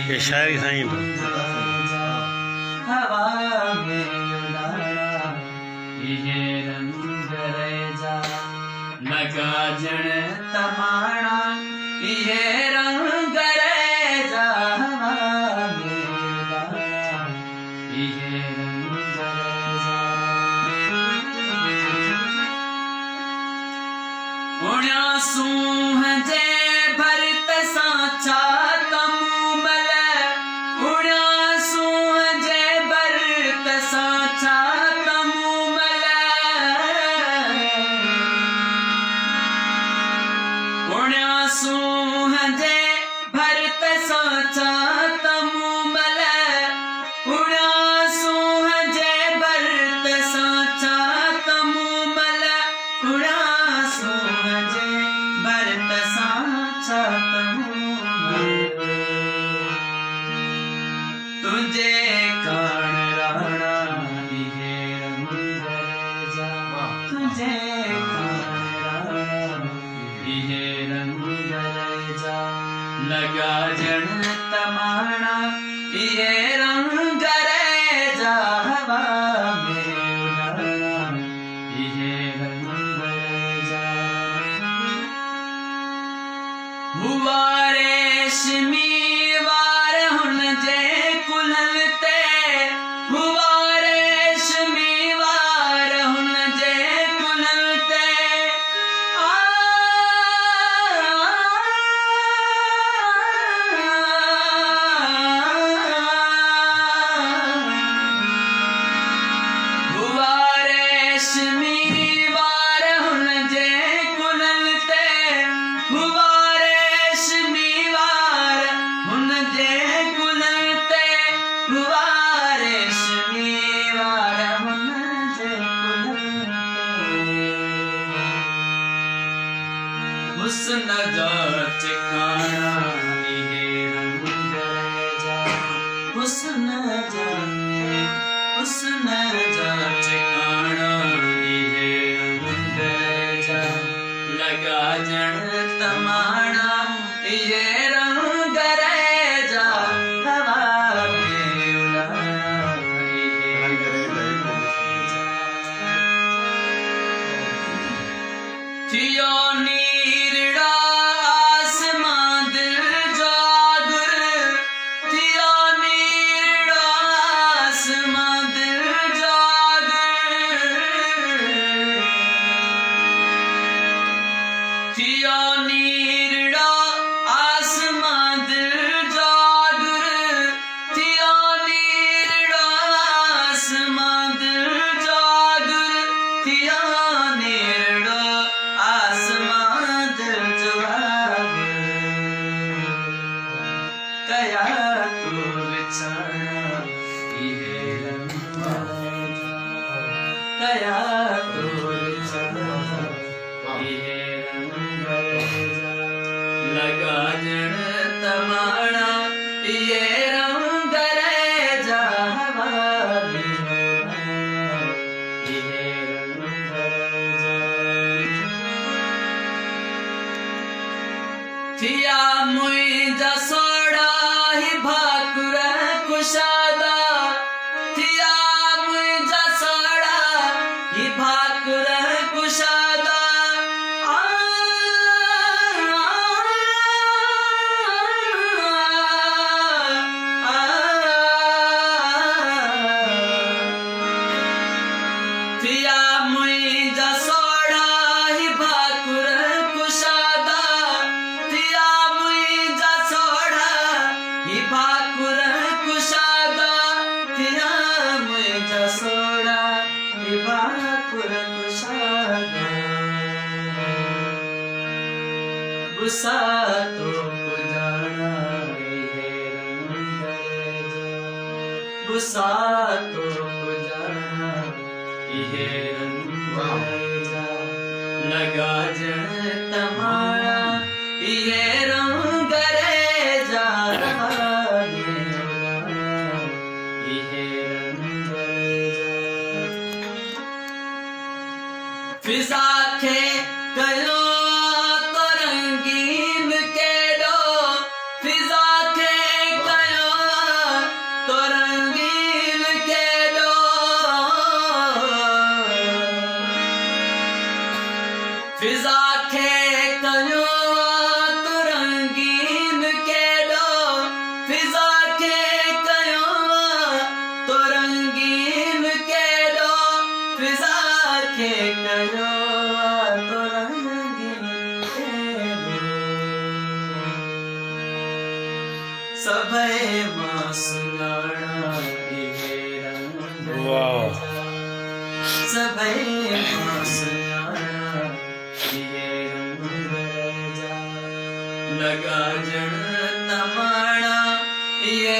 ये शायरी साईं तो हवा में उड़ाना ये रंग रेजा लगा जण तमाणा ये रंग रेजा हवा में उड़ाना ये रंग रेजा उड़्या सूह जे भरत सांचा तमूमल उड़्या सूह जे भरत सांचा तमूमल उड़्या सूह जे भरत सांचा तमूमल उड़्या सूह जे भरत सांचा तमूमल उड़्या सूह जे भरत सांचा तमूमल तुझे कान राणा ये रंग रेजा तुझे कान राणा ये रंग रेजा लगा जण तमाणा ये रंग रेजा हवा में उड़ाना ये रंग रेजा हुआ रेशमी वार हुन जे कुललते हुआ रेशमी वार हुन जे कुललते हुआ रेशमी वार हुन जे कुललते हुआ रेशमी वार हुन जे कुललते हुआ रेशमी वार हुन जे कुललते हुस्न जो ठिकाना ये रंग रेजा हुस्न जो ठिकाना ये रंग रेजा लगा जण तमाणा ये रंग रेजा हवा में उड़ाना ये रंग रेजा थियो नीरड़ा आसमां दिल जागर थियो नीरड़ा आसमां दिल जागर थियो नीरड़ा आसमां दिल जागर थियो नीरड़ा आसमां दिल जागर थियो नीरड़ा आसमां दिल जागर कया तू बिछाना ये रंग रेजा कया तू बिछाना ये रंग रेजा लगा जण तमाणा ये रंग रेजा हवा में उड़ाना ये रंग रेजा थिया मुइजा सोड़ा ही भाकुर कुशादा थिया मुइजा सोड़ा ही भाकुर कुशादा थिया मुइजा सोड़ा ही भाकुर कुशादा थिया मुइजा सोड़ा ही भाकुर कुशादा थिया मुइजा सोड़ा ही भाकुर कुशादा गुस्सा तो पुजाना ये रंग रेजा गुस्सा तो पुजाना ये रंग रेजा लगा जण तमाणा ये रंग रेजा हवा में उड़ाना ये रंग रेजा फिजा खे कयो तो रंगीन केडो फिजा खे फिजा के कयो तो रंगीन के दो फिजा के कयो तो रंगीन के दो सभे मां सुनाना इहे रंग वाह सभे मां सुनाना इहे रंग जा लगा जण तमाणा ये